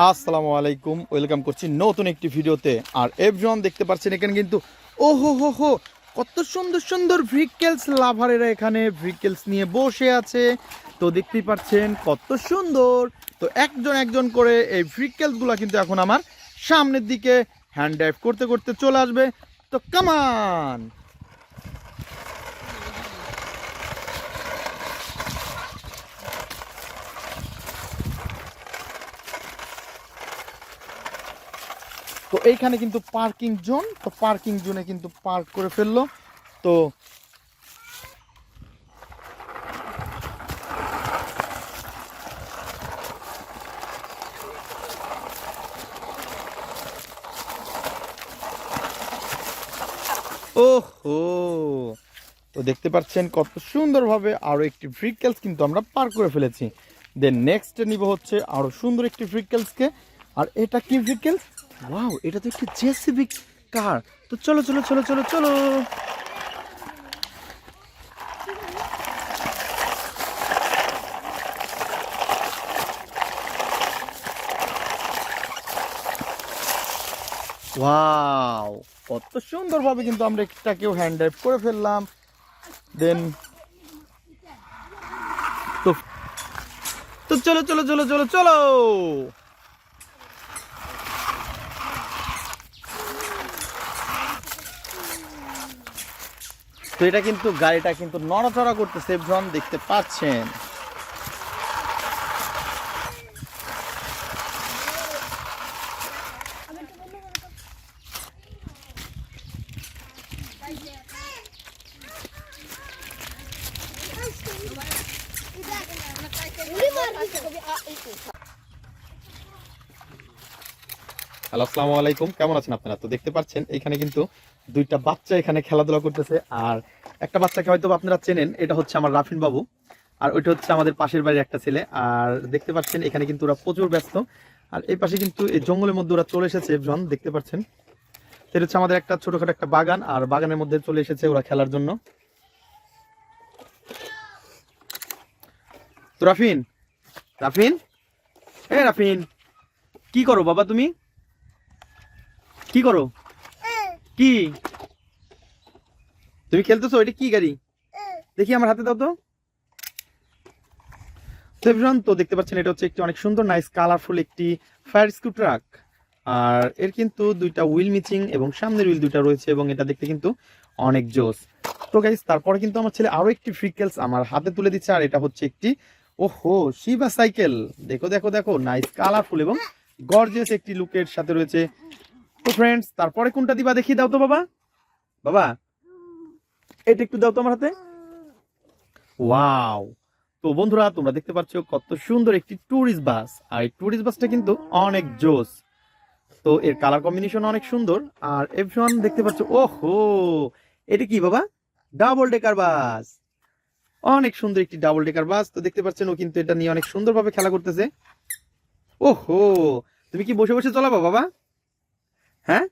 আসসালামু আলাইকুম, ওয়েলকাম করছি নতুন একটি ভিডিওতে। আর এভরিওয়ান দেখতে পাচ্ছেন এখানে কিন্তু ওহো হো হো কত সুন্দর সুন্দর ভেহিকেলস লাভারেরা এখানে ভেহিকেলস নিয়ে বসে আছে। তো দেখতেই পাচ্ছেন কত সুন্দর। তো একজন একজন করে এই ভেহিকেলসগুলো কিন্তু এখন আমার সামনের দিকে হ্যান্ড ড্রাইভ করতে করতে চলে আসবে। তো কামান। তো এইখানে কিন্তু পার্কিং জোন, তো পার্কিং জোনে কিন্তু পার্ক করে ফেললো। তো ওহো, তো দেখতে পাচ্ছেন কত সুন্দরভাবে আরো একটি ভেহিকেলস কিন্তু আমরা পার করে ফেলেছি। দেন নেক্সট নিব হচ্ছে আরো সুন্দর একটি ভেহিকেলসকে। আর এটা কি ভেহিকেলস? ওয়াও, এটা তো একটি জেসিবি কার। তো চলো চলো চলো চলো চলো। ওয়াও, কত সুন্দরভাবে কিন্তু আমরা এটাকেও হ্যান্ড ড্রাইভ করে ফেললাম। দেন তো তো চলো চলো চলো চলো চলো। তো এটা কিন্তু গাড়িটা কিন্তু নড়াচড়া করতেছে, এভরিওয়ান দেখতে পাচ্ছেন। হ্যালো, আসসালামু আলাইকুম, কেমন আছেন আপনারা? তো দেখতে পাচ্ছেন এখানে কিন্তু দুইটা বাচ্চা এখানে খেলাধুলা করতেছে। আর একটা বাচ্চাকে হয়তো আপনারা চেনেন, এটা হচ্ছে আমার রাফিন বাবু। আর ওইটা হচ্ছে আমাদের পাশের বাড়ির একটা ছেলে। আর দেখতে পাচ্ছেন এখানে কিন্তু ওরা প্রচুর ব্যস্ত। আর এই পাশে কিন্তু এই জঙ্গলের মধ্যে ওরা চলে এসেছে, জন দেখতে পাচ্ছেন। এটা হচ্ছে আমাদের একটা ছোটখাটো একটা বাগান, আর বাগানের মধ্যে চলে এসেছে ওরা খেলার জন্য। তো রাফিন, রাফিন, এ রাফিন, কি করো বাবা তুমি? কি করো? কি তুমি খেলতেছো? এটা কি গাড়ি? দেখি আমার হাতে দাও তো। তো দেখতে পাচ্ছেন এটা হচ্ছে একটি অনেক সুন্দর নাইস কালারফুল একটি ফায়ার স্কুপ ট্রাক। আর এর কিন্তু দুইটা হুইল মিচিং এবং সামনের হুইল দুইটা রয়েছে, এবং এটা দেখতে কিন্তু অনেক জোস। তো গাইস, তারপরে কিন্তু আমার ছেলে আরো একটি ভেহিকেলস আমার হাতে তুলে দিচ্ছে। আর এটা হচ্ছে একটি ওহো শিবা সাইকেল। দেখো দেখো দেখো, নাইস কালারফুল এবং গর্জিয়াস একটি লুকের সাথে রয়েছে। তো ফ্রেন্ডস, তারপরে কোনটা দিবা দেখি, দাও তো বাবা। বাবা, এটা একটু দাও তো আমার হাতে। ওয়াও। তো বন্ধুরা, তোমরা দেখতে পাচ্ছ কত সুন্দর একটি ট্যুরিস্ট বাস। আর এই ট্যুরিস্ট বাসটা কিন্তু অনেক জোস। তো এর কালার কম্বিনেশন অনেক সুন্দর। আর এভরিওয়ান দেখতে পাচ্ছ, ওহো, এটা কি বাবা? ডাবল ডেকার বাস। অনেক সুন্দর একটি ডাবল ডেকার বাস। তো দেখতে পাচ্ছেন ও কিন্তু এটা নিয়ে অনেক সুন্দরভাবে খেলা করতেছে। ওহো, তুমি কি বসে বসে চলাবা বাবা? হ্যাঁ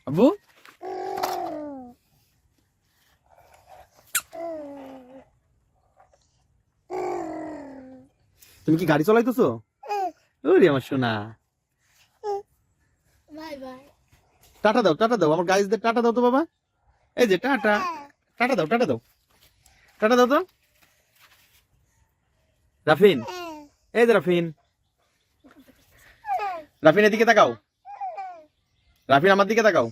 আব্বু, তুমি কি গাড়ি চালাইতেছো? ওরে আমার সোনা, টাটা দাও, টাটা দাও আমার গাইজদের, টাটা দাও তো বাবা। এই যে টাটা, টাটা দাও, টাটা দাও, টাটা দাও তো। রাফিন, এই যে রাফিন, রাফিন এদিকে তাকাও, রাফিন আমার দিকে তাকাও।